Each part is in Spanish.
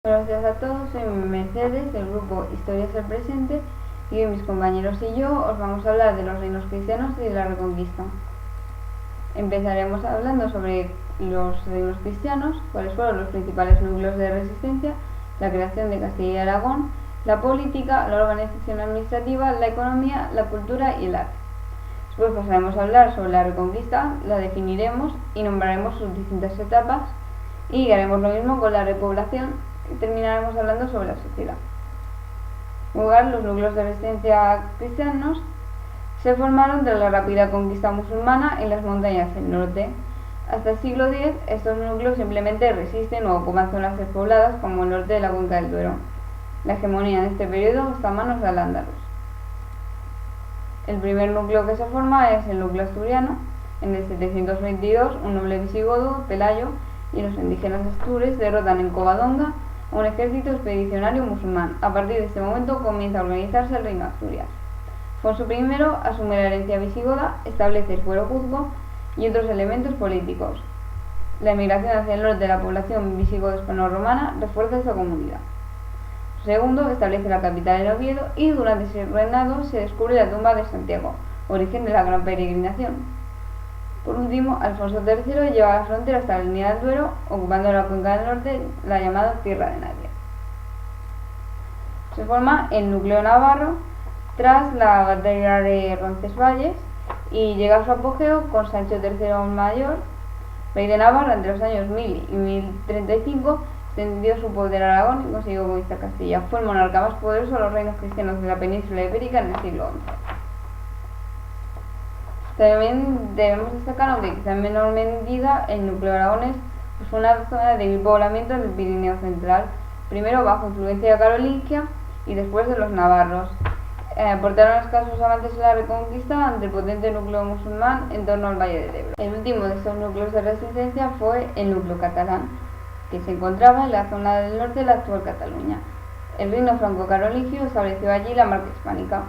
Buenos días a todos, soy Mercedes del grupo Historias del Presente y hoy mis compañeros y yo os vamos a hablar de los reinos cristianos y de la Reconquista. Empezaremos hablando sobre los reinos cristianos, cuáles fueron los principales núcleos de resistencia, la creación de Castilla y Aragón, la política, la organización administrativa, la economía, la cultura y el arte. Después pasaremos a hablar sobre la Reconquista, la definiremos y nombraremos sus distintas etapas y haremos lo mismo con la repoblación y terminaremos hablando sobre la sociedad. En lugar, los núcleos de resistencia cristianos se formaron tras la rápida conquista musulmana en las montañas del norte. Hasta el siglo X, estos núcleos simplemente resisten o ocupan zonas despobladas como el norte de la cuenca del Duero. La hegemonía en este periodo está a manos de Al-Ándalus. El primer núcleo que se forma es el núcleo asturiano. En el 722, un noble visigodo, Pelayo, y los indígenas astures derrotan en Covadonga a un ejército expedicionario musulmán. A partir de este momento comienza a organizarse el reino de Asturias. Alfonso I asume la herencia visigoda, establece el fuero juzgo y otros elementos políticos. La emigración hacia el norte de la población visigoda hispano-romana refuerza esta comunidad. Segundo, establece la capital en Oviedo y durante ese reinado se descubre la tumba de Santiago, origen de la gran peregrinación. Por último, Alfonso III lleva la frontera hasta la línea del Duero, ocupando la cuenca del norte, la llamada Tierra de Nadie. Se forma el núcleo navarro tras la batalla de Roncesvalles y llega a su apogeo con Sancho III el Mayor, rey de Navarra entre los años 1000 y 1035, extendió su poder a Aragón y consiguió conquistar Castilla. Fue el monarca más poderoso de los reinos cristianos de la península ibérica en el siglo XI. También debemos destacar, aunque quizá en menor medida, el núcleo aragonés fue una zona de débil poblamiento del Pirineo central, primero bajo influencia carolingia y después de los navarros. Aportaron escasos avances en la Reconquista ante el potente núcleo musulmán en torno al Valle del Ebro. El último de estos núcleos de resistencia fue el núcleo catalán, que se encontraba en la zona del norte de la actual Cataluña. El reino franco-carolingio estableció allí la marca hispánica.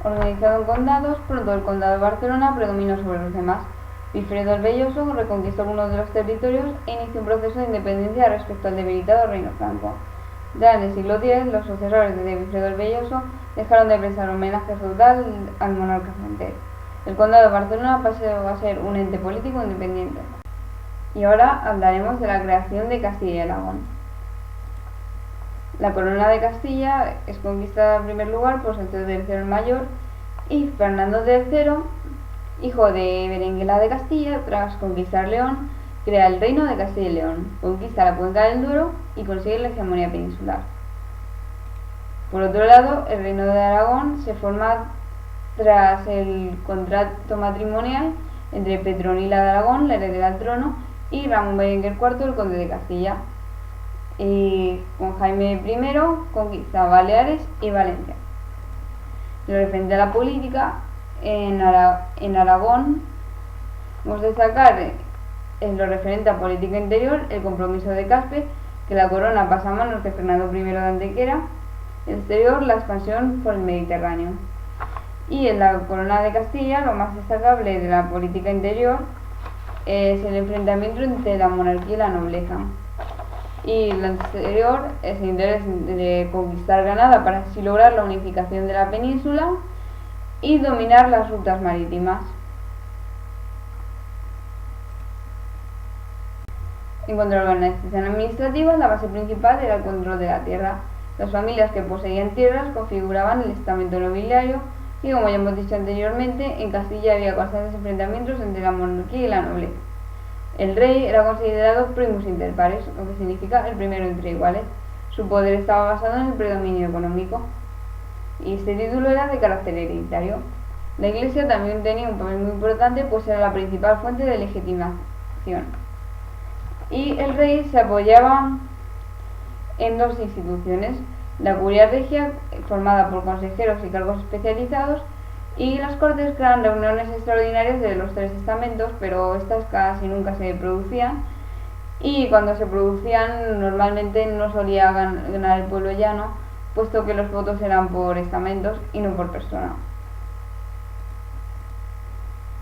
Organizado en condados, pronto el condado de Barcelona predominó sobre los demás. Wilfredo el Belloso reconquistó algunos de los territorios e inició un proceso de independencia respecto al debilitado reino franco. Ya en el siglo X, los sucesores de Wilfredo el Belloso dejaron de prestar homenaje feudal al monarca francés. El condado de Barcelona pasó a ser un ente político independiente. Y ahora hablaremos de la creación de Castilla y Aragón. La corona de Castilla es conquistada en primer lugar por Sancho III el Mayor y Fernando III, hijo de Berenguela de Castilla, tras conquistar León, crea el reino de Castilla y León, conquista la cuenca del Duero y consigue la hegemonía peninsular. Por otro lado, el reino de Aragón se forma tras el contrato matrimonial entre Petronila de Aragón, la heredera al trono, y Ramón Berenguer IV, el conde de Castilla. Y con Jaime I conquista Baleares y Valencia. En lo referente a la política, en Aragón vamos a destacar en lo referente a política interior el compromiso de Caspe, que la corona pasa a manos de Fernando I de Antequera, en exterior la expansión por el Mediterráneo. Y en la corona de Castilla lo más destacable de la política interior es el enfrentamiento entre la monarquía y la nobleza. Y lo exterior es el interés de conquistar Granada para así lograr la unificación de la península y dominar las rutas marítimas. En cuanto a la organización administrativa, la base principal era el control de la tierra. Las familias que poseían tierras configuraban el estamento nobiliario y, como ya hemos dicho anteriormente, en Castilla había constantes enfrentamientos entre la monarquía y la nobleza. El rey era considerado primus inter pares, lo que significa el primero entre iguales. Su poder estaba basado en el predominio económico y este título era de carácter hereditario. La Iglesia también tenía un papel muy importante, pues era la principal fuente de legitimación. Y el rey se apoyaba en dos instituciones: la curia regia, formada por consejeros y cargos especializados, y las Cortes, que eran reuniones extraordinarias de los tres estamentos, pero estas casi nunca se producían, y cuando se producían normalmente no solía ganar el pueblo llano, puesto que los votos eran por estamentos y no por persona.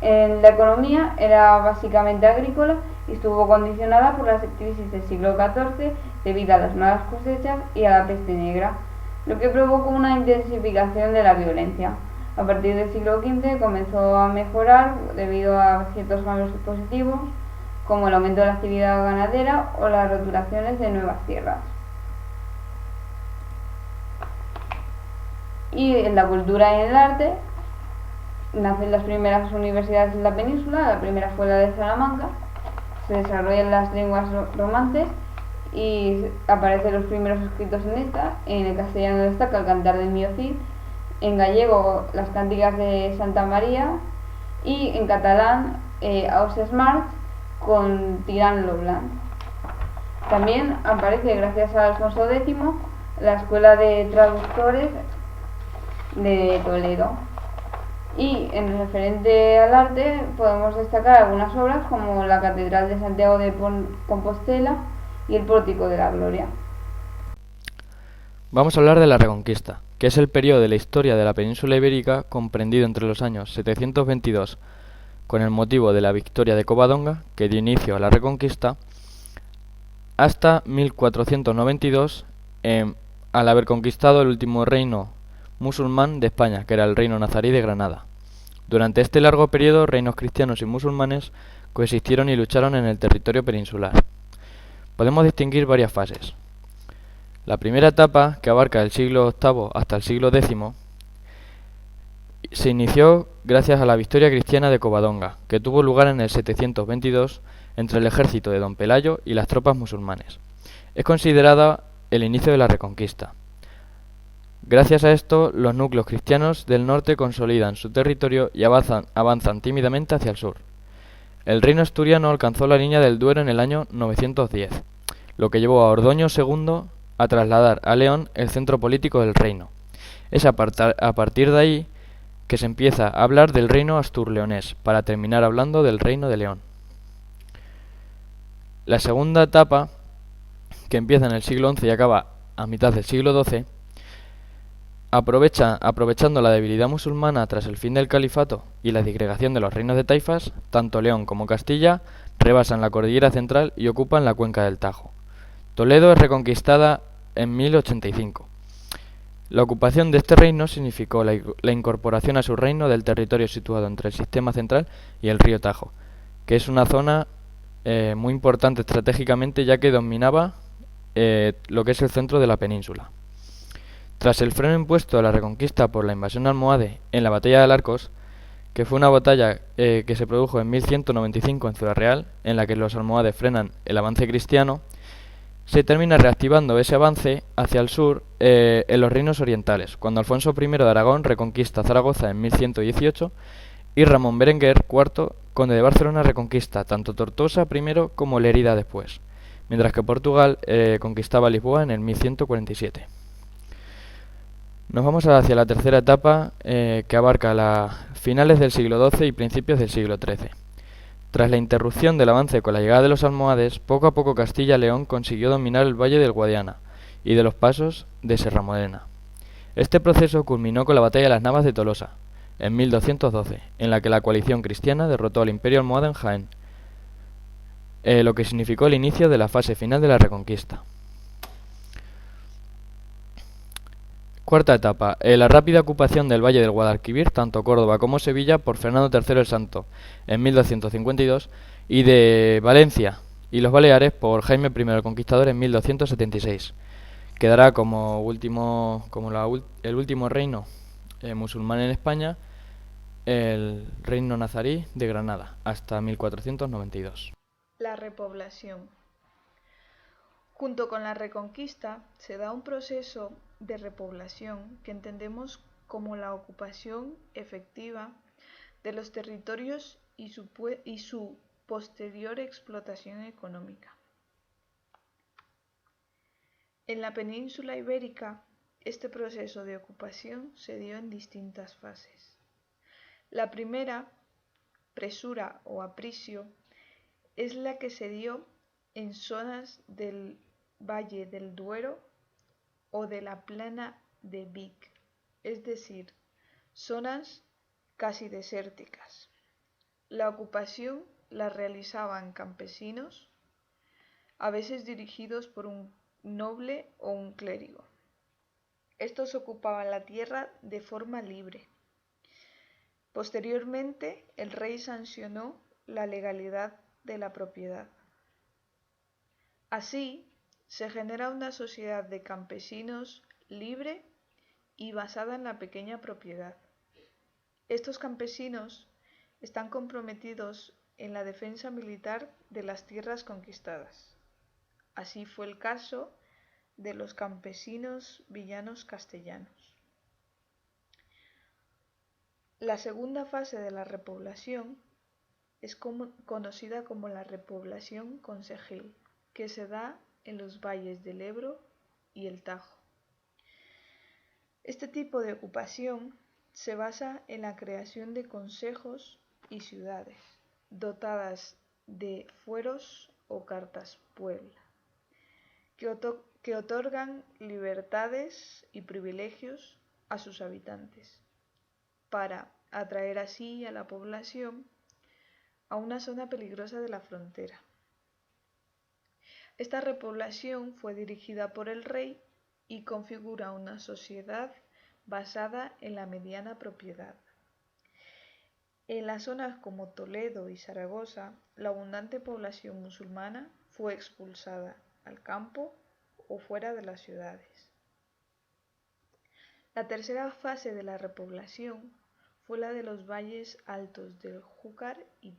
La economía era básicamente agrícola y estuvo condicionada por las crisis del siglo XIV debido a las malas cosechas y a la peste negra, lo que provocó una intensificación de la violencia. A partir del siglo XV comenzó a mejorar debido a ciertos cambios positivos, como el aumento de la actividad ganadera o las roturaciones de nuevas tierras. Y en la cultura y en el arte nacen las primeras universidades en la península. La primera fue la de Salamanca. Se desarrollan las lenguas romances y aparecen los primeros escritos en esta. En el castellano destaca el Cantar del Mío Cid, en gallego las Cánticas de Santa María y en catalán Auses March con Tirant lo Blanc. También aparece, gracias a Alfonso X, la Escuela de Traductores de Toledo. Y en referente al arte podemos destacar algunas obras como la Catedral de Santiago de Compostela y el Pórtico de la Gloria. Vamos a hablar de la Reconquista, que es el periodo de la historia de la península ibérica comprendido entre los años 722, con el motivo de la victoria de Covadonga, que dio inicio a la Reconquista, hasta 1492, al haber conquistado el último reino musulmán de España, que era el reino nazarí de Granada. Durante este largo periodo, reinos cristianos y musulmanes coexistieron y lucharon en el territorio peninsular. Podemos distinguir varias fases. La primera etapa, que abarca el siglo VIII hasta el siglo X, se inició gracias a la victoria cristiana de Covadonga, que tuvo lugar en el 722 entre el ejército de Don Pelayo y las tropas musulmanes. Es considerada el inicio de la Reconquista. Gracias a esto, los núcleos cristianos del norte consolidan su territorio y avanzan tímidamente hacia el sur. El reino asturiano alcanzó la línea del Duero en el año 910, lo que llevó a Ordoño II a trasladar a León el centro político del reino. Es a partir de ahí que se empieza a hablar del reino asturleonés, para terminar hablando del reino de León. La segunda etapa, que empieza en el siglo XI y acaba a mitad del siglo XII, aprovechando la debilidad musulmana tras el fin del califato y la disgregación de los reinos de taifas, tanto León como Castilla rebasan la cordillera central y ocupan la cuenca del Tajo. Toledo es reconquistada en 1085. La ocupación de este reino significó la incorporación a su reino del territorio situado entre el sistema central y el río Tajo, que es una zona muy importante estratégicamente, ya que dominaba lo que es el centro de la península. Tras el freno impuesto a la Reconquista por la invasión almohade en la batalla de Arcos, que fue una batalla que se produjo en 1195 en Ciudad Real, en la que los almohades frenan el avance cristiano, se termina reactivando ese avance hacia el sur en los reinos orientales, cuando Alfonso I de Aragón reconquista Zaragoza en 1118 y Ramón Berenguer IV, conde de Barcelona, reconquista tanto Tortosa primero como Lerida después, mientras que Portugal conquistaba Lisboa en el 1147. Nos vamos hacia la tercera etapa, que abarca finales del siglo XII y principios del siglo XIII. Tras la interrupción del avance con la llegada de los almohades, poco a poco Castilla-León consiguió dominar el valle del Guadiana y de los pasos de Serramorena. Este proceso culminó con la batalla de las Navas de Tolosa, en 1212, en la que la coalición cristiana derrotó al imperio almohade en Jaén, lo que significó el inicio de la fase final de la Reconquista. Cuarta etapa, la rápida ocupación del valle del Guadalquivir, tanto Córdoba como Sevilla, por Fernando III el Santo en 1252, y de Valencia y los Baleares por Jaime I el Conquistador en 1276. Quedará como el último reino musulmán en España, el reino nazarí de Granada, hasta 1492. La repoblación. Junto con la Reconquista se da un proceso de repoblación que entendemos como la ocupación efectiva de los territorios y su posterior explotación económica. En la península ibérica, este proceso de ocupación se dio en distintas fases. La primera, presura o aprisio, es la que se dio en zonas del Valle del Duero o de la Plana de Vic, es decir, zonas casi desérticas. La ocupación la realizaban campesinos, a veces dirigidos por un noble o un clérigo. Estos ocupaban la tierra de forma libre. Posteriormente, el rey sancionó la legalidad de la propiedad. Así, se genera una sociedad de campesinos libre y basada en la pequeña propiedad. Estos campesinos están comprometidos en la defensa militar de las tierras conquistadas. Así fue el caso de los campesinos villanos castellanos. La segunda fase de la repoblación es conocida como la repoblación concejil, que se da en los valles del Ebro y el Tajo. Este tipo de ocupación se basa en la creación de consejos y ciudades, dotadas de fueros o cartas puebla, que otorgan libertades y privilegios a sus habitantes, para atraer así a la población a una zona peligrosa de la frontera. Esta repoblación fue dirigida por el rey y configura una sociedad basada en la mediana propiedad. En las zonas como Toledo y Zaragoza, la abundante población musulmana fue expulsada al campo o fuera de las ciudades. La tercera fase de la repoblación fue la de los valles altos del Júcar y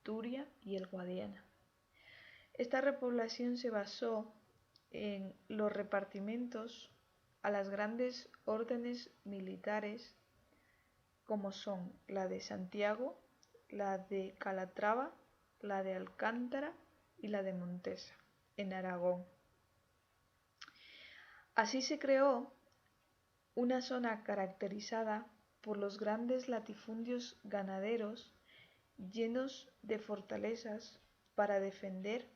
Turia y el Guadiana. Esta repoblación se basó en los repartimientos a las grandes órdenes militares, como son la de Santiago, la de Calatrava, la de Alcántara y la de Montesa, en Aragón. Así se creó una zona caracterizada por los grandes latifundios ganaderos llenos de fortalezas para defender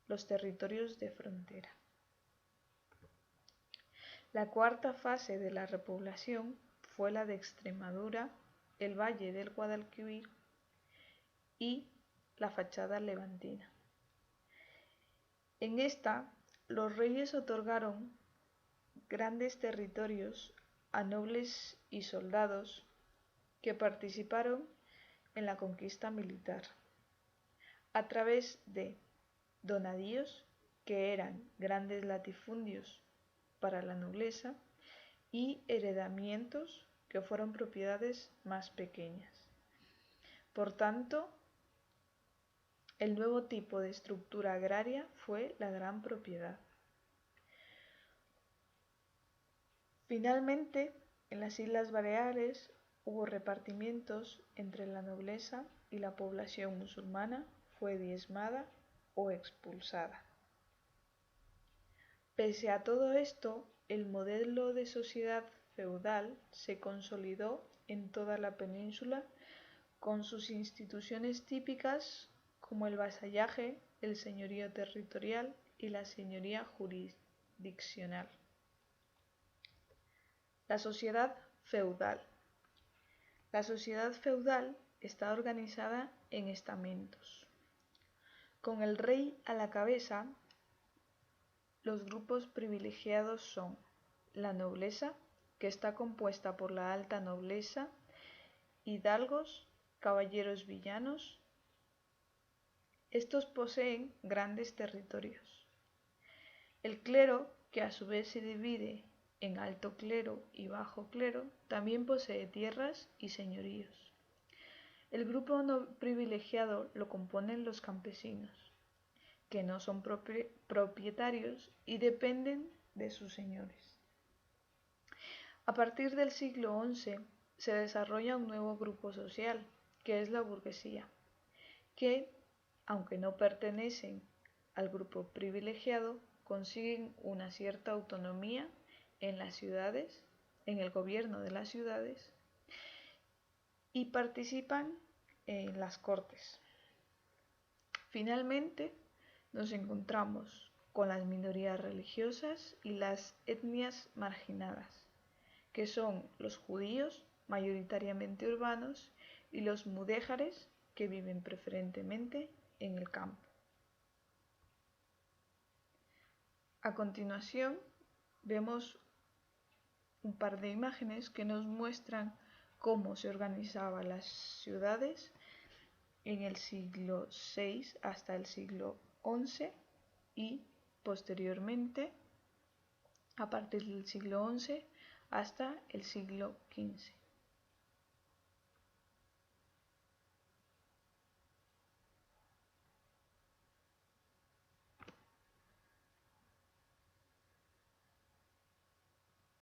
los territorios de frontera. La cuarta fase de la repoblación fue la de Extremadura, el valle del Guadalquivir y la fachada levantina. En esta, los reyes otorgaron grandes territorios a nobles y soldados que participaron en la conquista militar, a través de donadíos, que eran grandes latifundios para la nobleza, y heredamientos, que fueron propiedades más pequeñas. Por tanto, el nuevo tipo de estructura agraria fue la gran propiedad. Finalmente, en las Islas Baleares hubo repartimientos entre la nobleza y la población musulmana fue diezmada o expulsada. Pese a todo esto, el modelo de sociedad feudal se consolidó en toda la península con sus instituciones típicas como el vasallaje, el señorío territorial y la señoría jurisdiccional. La sociedad feudal. La sociedad feudal está organizada en estamentos. Con el rey a la cabeza, los grupos privilegiados son la nobleza, que está compuesta por la alta nobleza, hidalgos, caballeros villanos. Estos poseen grandes territorios. El clero, que a su vez se divide en alto clero y bajo clero, también posee tierras y señoríos. El grupo no privilegiado lo componen los campesinos, que no son propietarios y dependen de sus señores. A partir del siglo XI se desarrolla un nuevo grupo social, que es la burguesía, que, aunque no pertenecen al grupo privilegiado, consiguen una cierta autonomía en las ciudades, en el gobierno de las ciudades, y participan en las cortes. Finalmente, nos encontramos con las minorías religiosas y las etnias marginadas, que son los judíos, mayoritariamente urbanos, y los mudéjares, que viven preferentemente en el campo. A continuación vemos un par de imágenes que nos muestran cómo se organizaban las ciudades en el siglo VI hasta el siglo XI y posteriormente a partir del siglo XI hasta el siglo XV.